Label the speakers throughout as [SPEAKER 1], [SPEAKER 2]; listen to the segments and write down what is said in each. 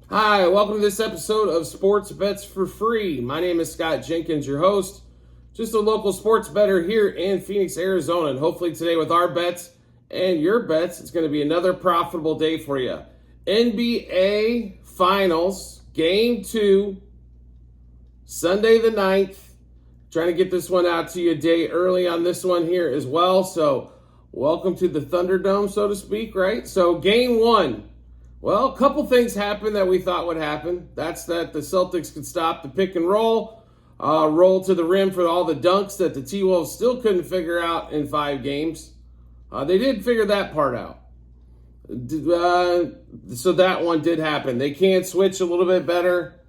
[SPEAKER 1] Hi, welcome to this episode of Sports Bets for Free. My name is Scott Jenkins, your host, just a local sports bettor here in Phoenix, Arizona. And hopefully today with our bets and your bets, it's going to be another profitable day for you. NBA Finals, Game 2, Sunday the 9th. Trying to get this one out to you a day early on this one here as well. So welcome to the Thunderdome, so to speak, right? So Game 1. Well, a couple things happened that we thought would happen. That's that the Celtics could stop the pick and roll, roll to the rim for all the dunks that the T-Wolves still couldn't figure out in 5 games. They did figure that part out. So that one did happen. They can switch a little bit better.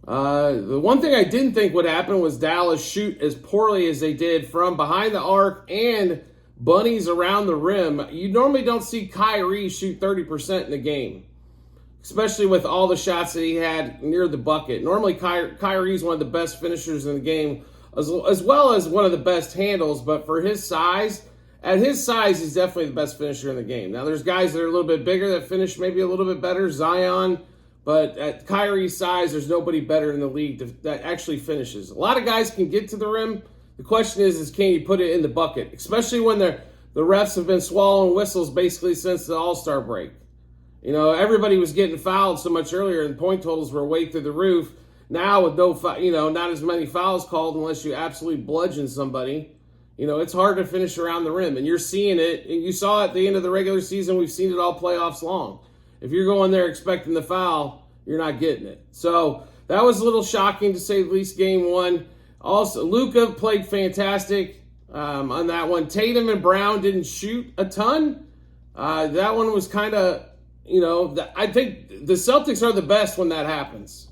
[SPEAKER 1] The one thing I didn't think would happen was Dallas shoot as poorly as they did from behind the arc and bunnies around the rim. You normally don't see Kyrie shoot 30% in a game, especially with all the shots that he had near the bucket. Normally, Kyrie's one of the best finishers in the game, as well as one of the best handles. But for his size, at his size, he's definitely the best finisher in the game. Now, there's guys that are a little bit bigger that finish maybe a little bit better, Zion. But at Kyrie's size, there's nobody better in the league that actually finishes. A lot of guys can get to the rim. The question is can you put it in the bucket? Especially when the refs have been swallowing whistles basically since the All-Star break. You know, everybody was getting fouled so much earlier and point totals were way through the roof. Now with not as many fouls called unless you absolutely bludgeon somebody. You know, it's hard to finish around the rim. And you're seeing it. And you saw it at the end of the regular season. We've seen it all playoffs long. If you're going there expecting the foul, you're not getting it. So that was a little shocking to say the least, Game 1. Also, Luka played fantastic on that one. Tatum and Brown didn't shoot a ton. That one was kind of, I think the Celtics are the best when that happens.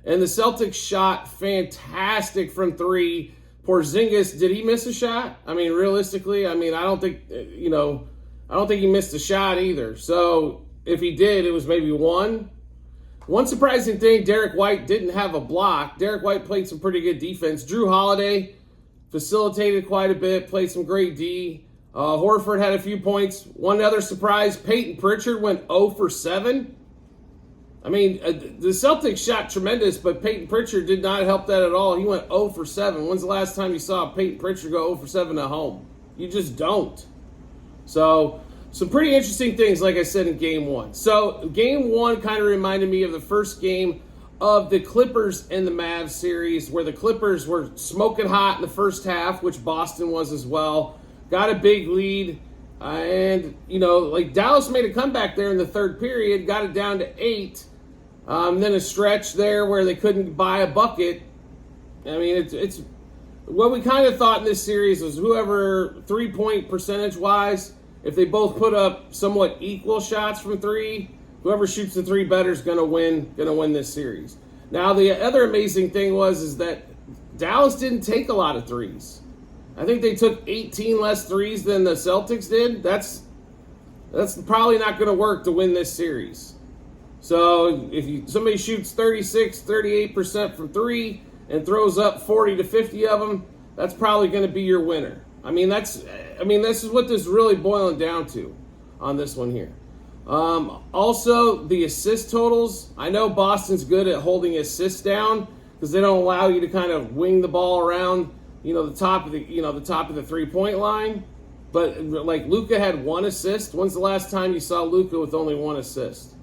[SPEAKER 1] And the Celtics shot fantastic from 3. Porzingis, did he miss a shot? I mean, realistically, I don't think he missed a shot either. So if he did, it was maybe 1. One surprising thing, Derek White didn't have a block. Derek White played some pretty good defense. Drew Holiday facilitated quite a bit, played some great D. Horford had a few points. One other surprise, Peyton Pritchard went 0 for 7. I mean, the Celtics shot tremendous, but Peyton Pritchard did not help that at all. He went 0 for 7. When's the last time you saw Peyton Pritchard go 0 for 7 at home? You just don't. So some pretty interesting things, like I said, in Game 1. So Game 1 kind of reminded me of the first game of the Clippers and the Mavs series, where the Clippers were smoking hot in the first half, which Boston was as well. Got a big lead, and Dallas made a comeback there in the third period, got it down to 8. Then a stretch there where they couldn't buy a bucket. I mean, it's what we kind of thought in this series was whoever 3-point percentage-wise, if they both put up somewhat equal shots from 3, whoever shoots the 3 better is going to win this series. Now, the other amazing thing is that Dallas didn't take a lot of 3s. I think they took 18 less 3s than the Celtics did. That's probably not going to work to win this series. So if somebody shoots 36, 38% from 3 and throws up 40 to 50 of them, that's probably going to be your winner. This is what this is really boiling down to on this one here. Also, the assist totals. I know Boston's good at holding assists down because they don't allow you to kind of wing the ball around, the top of the 3-point line. But like Luka had 1 assist. When's the last time you saw Luka with only 1 assist?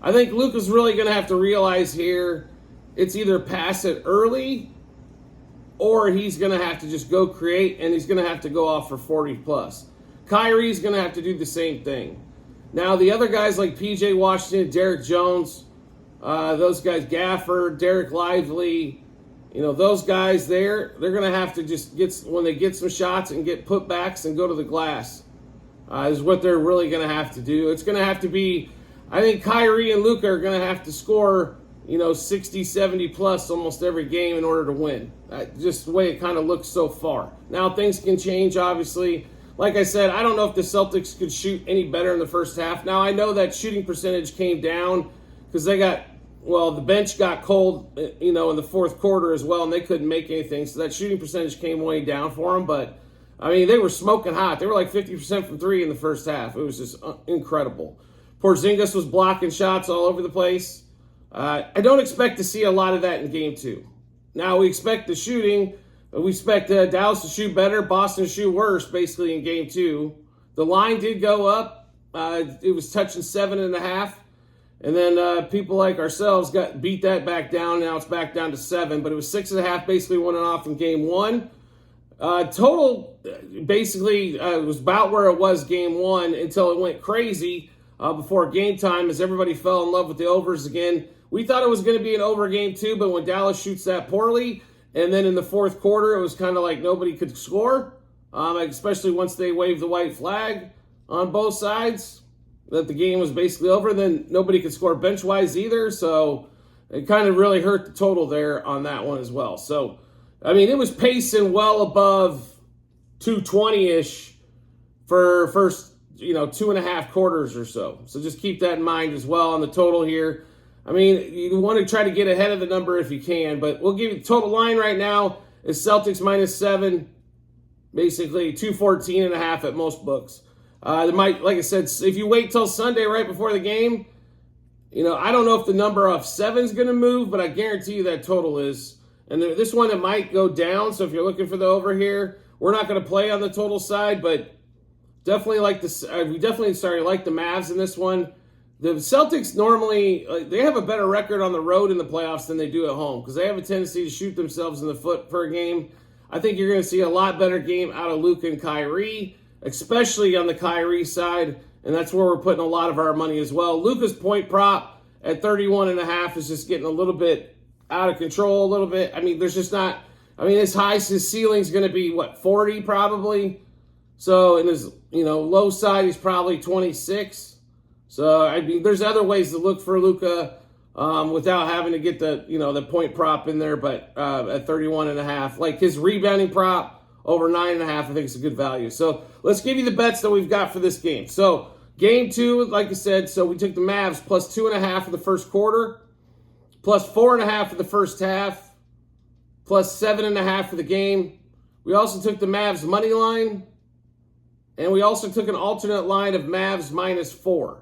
[SPEAKER 1] I think Luka's really going to have to realize here it's either pass it early or he's going to have to just go create, and he's going to have to go off for 40 plus. Kyrie's going to have to do the same thing. Now, the other guys like P.J. Washington, Derek Jones, those guys, Gafford, Derek Lively, those guys they're going to have to just when they get some shots and get putbacks and go to the glass is what they're really going to have to do. It's going to have to be, I think Kyrie and Luka are going to have to score 60, 70 plus almost every game in order to win. Just the way it kind of looks so far. Now, things can change, obviously. Like I said, I don't know if the Celtics could shoot any better in the first half. Now, I know that shooting percentage came down because the bench got cold, in the fourth quarter as well, and they couldn't make anything. So that shooting percentage came way down for them. But, they were smoking hot. They were like 50% from 3 in the first half. It was just incredible. Porzingis was blocking shots all over the place. I don't expect to see a lot of that in game 2. Now, we expect the shooting. We expect Dallas to shoot better, Boston to shoot worse, basically, in game 2. The line did go up. It was touching 7.5. And then people like ourselves beat that back down. Now it's back down to 7. But it was 6.5 basically went off in game 1. Total basically was about where it was game 1 until it went crazy before game time as everybody fell in love with the overs again. We thought it was going to be an over game 2, but when Dallas shoots that poorly, and then in the fourth quarter, it was kind of like nobody could score, especially once they waved the white flag on both sides, that the game was basically over. Then nobody could score bench-wise either, so it kind of really hurt the total there on that one as well. So, I mean, it was pacing well above 220-ish for first, 2.5 quarters or so. So just keep that in mind as well on the total here. I mean, you want to try to get ahead of the number if you can, but we'll give you the total line right now is Celtics -7, basically 214.5 at most books. Like I said, if you wait till Sunday right before the game, I don't know if the number of 7 is going to move, but I guarantee you that total is. And this one, it might go down, so if you're looking for the over here, we're not going to play on the total side, but definitely like we definitely like the Mavs in this one. The Celtics normally, they have a better record on the road in the playoffs than they do at home because they have a tendency to shoot themselves in the foot per game. I think you're going to see a lot better game out of Luka and Kyrie, especially on the Kyrie side, and that's where we're putting a lot of our money as well. Luka's point prop at 31.5 is just getting a little bit out of control a little bit. I mean, there's just not, his ceiling's going to be, 40 probably? So, in his, low side, he's probably 26. So, there's other ways to look for Luka without having to get the point prop in there, but at 31.5. Like his rebounding prop over 9.5, I think it's a good value. So, let's give you the bets that we've got for this game. So, game 2, like I said, so we took the Mavs plus 2.5 for the first quarter, plus 4.5 for the first half, plus 7.5 for the game. We also took the Mavs money line, and we also took an alternate line of Mavs -4.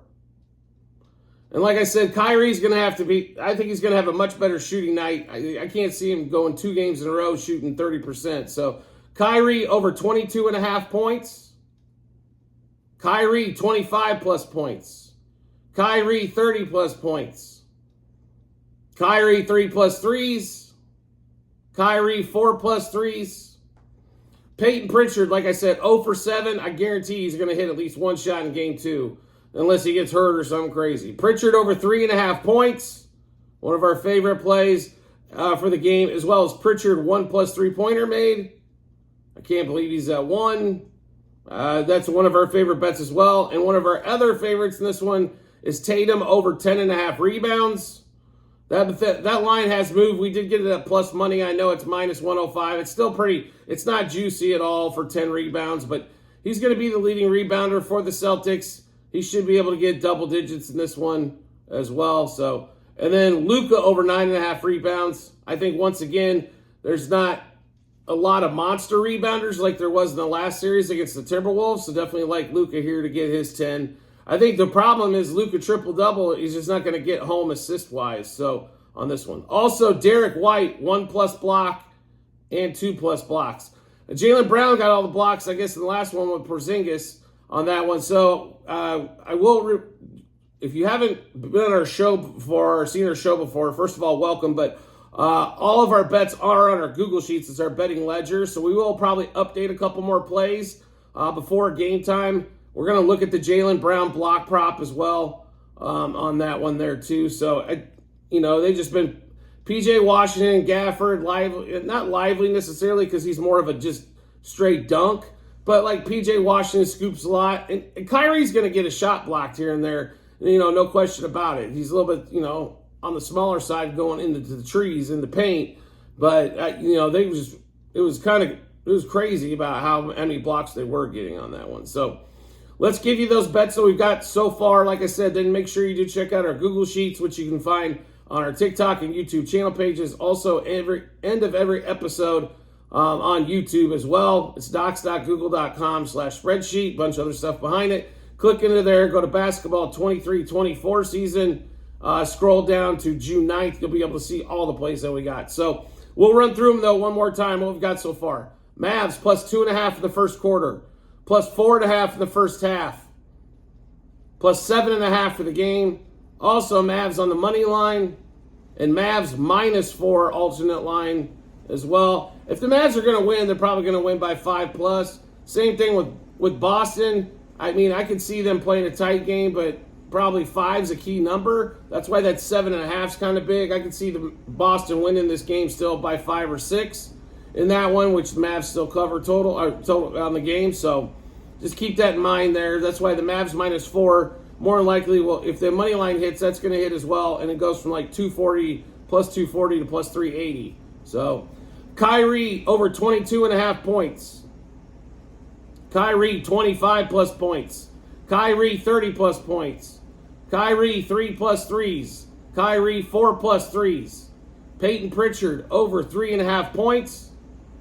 [SPEAKER 1] And like I said, Kyrie's going to have to I think he's going to have a much better shooting night. I can't see him going 2 games in a row shooting 30%. So Kyrie over 22.5 points. Kyrie 25 plus points. Kyrie 30 plus points. Kyrie 3 plus threes. Kyrie 4 plus threes. Peyton Pritchard, like I said, 0 for 7. I guarantee he's going to hit at least one shot in game 2. Unless he gets hurt or something crazy. Pritchard over 3.5 points. One of our favorite plays for the game, as well as Pritchard 1+ 3-pointer made. I can't believe he's at 1. That's one of our favorite bets as well. And one of our other favorites in this one is Tatum over 10.5 rebounds. That line has moved. We did get it at plus money. I know it's -105. It's still it's not juicy at all for 10 rebounds, but he's going to be the leading rebounder for the Celtics. He should be able to get double digits in this one as well. So, and then Luka over 9.5 rebounds. I think once again, there's not a lot of monster rebounders like there was in the last series against the Timberwolves. So definitely like Luka here to get his 10. I think the problem is Luka triple-double. He's just not going to get home assist-wise. So on this one. Also, Derek White, 1+ block and 2+ blocks. Jaylen Brown got all the blocks, I guess, in the last one with Porzingis on that one. So I will, if you haven't been on our show before or seen our show before, first of all, welcome. But all of our bets are on our Google Sheets. It's our betting ledger. So we will probably update a couple more plays before game time. We're going to look at the Jaylen Brown block prop as well on that one there too. So, they've just been P.J. Washington, Gafford, not lively necessarily because he's more of a just straight dunk. But like P.J. Washington scoops a lot. And Kyrie's going to get a shot blocked here and there. No question about it. He's a little bit, on the smaller side going into the trees in the paint. But, it was crazy about how many blocks they were getting on that one. So let's give you those bets that we've got so far. Like I said, then make sure you do check out our Google Sheets, which you can find on our TikTok and YouTube channel pages. Also, end of every episode on YouTube as well. It's docs.google.com/spreadsheet. Bunch of other stuff behind it. Click into there. Go to basketball 23-24 season. scroll down to June 9th. You'll be able to see all the plays that we got. So we'll run through them, though, one more time, what we've got so far. Mavs plus 2.5 in the first quarter, plus 4.5 in the first half, plus 7.5 for the game. Also, Mavs on the money line, and Mavs -4 alternate line as well. If the Mavs are going to win, they're probably going to win by 5+. Same thing with Boston. I mean, I could see them playing a tight game, but probably 5's a key number. That's why that 7.5 is kind of big. I could see the Boston winning this game still by 5 or 6 in that one, which the Mavs still cover total on the game. So just keep that in mind there. That's why the Mavs -4 more than likely will, if the money line hits, that's going to hit as well, and it goes from like 240 plus 240 to plus 380. So Kyrie over 22.5 points. Kyrie 25 plus points. Kyrie 30 plus points. Kyrie 3 plus 3s. Kyrie 4 plus 3s. Peyton Pritchard over 3.5 points.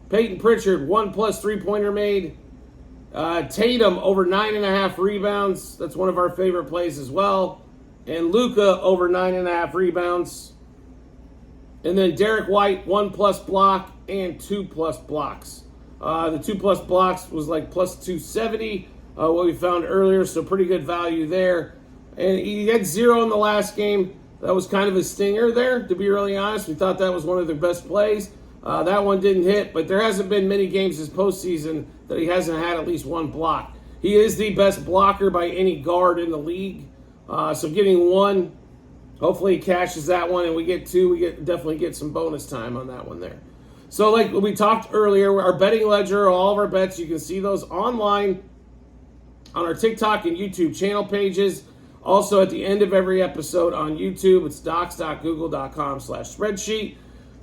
[SPEAKER 1] Peyton Pritchard 1 plus 3-pointer made. Tatum over 9.5 rebounds. That's one of our favorite plays as well. And Luka over 9.5 rebounds. And then Derek White 1 plus block and 2 plus blocks. The 2 plus blocks was like plus 270, what we found earlier, so pretty good value there. And he had 0 in the last game. That was kind of a stinger there, to be really honest. We thought that was one of their best plays. That one didn't hit, but there hasn't been many games this postseason that he hasn't had at least 1 block. He is the best blocker by any guard in the league. So getting 1, hopefully he cashes that one, and we get 2. We definitely get some bonus time on that one there. So like we talked earlier, our betting ledger, all of our bets, you can see those online on our TikTok and YouTube channel pages. Also at the end of every episode on YouTube, it's docs.google.com/spreadsheet.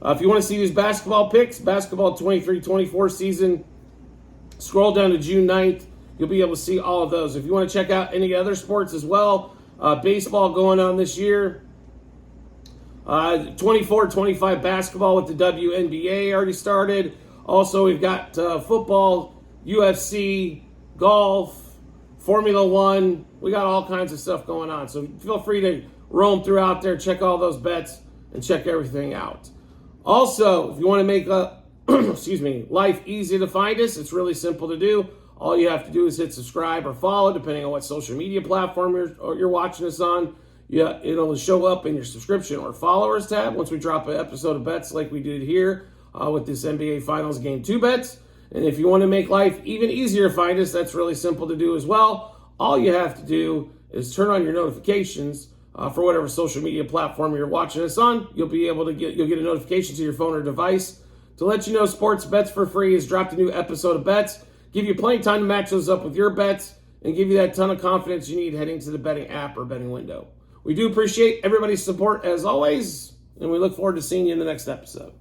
[SPEAKER 1] If you want to see these basketball picks, basketball 23-24 season, scroll down to June 9th. You'll be able to see all of those. If you want to check out any other sports as well, baseball going on this year, 24-25 basketball with the WNBA already started. Also, we've got football, UFC, golf, Formula One. We got all kinds of stuff going on. So feel free to roam throughout there, check all those bets, and check everything out. Also, if you want to make life easy to find us, it's really simple to do. All you have to do is hit subscribe or follow, depending on what social media platform you're watching us on. Yeah, it'll show up in your subscription or followers tab once we drop an episode of bets like we did here with this NBA Finals Game 2 bets. And if you want to make life even easier to find us, that's really simple to do as well. All you have to do is turn on your notifications for whatever social media platform you're watching us on. You'll get a notification to your phone or device to let you know Sports Bets for Free has dropped a new episode of bets. Give you plenty of time to match those up with your bets and give you that ton of confidence you need heading to the betting app or betting window. We do appreciate everybody's support as always, and we look forward to seeing you in the next episode.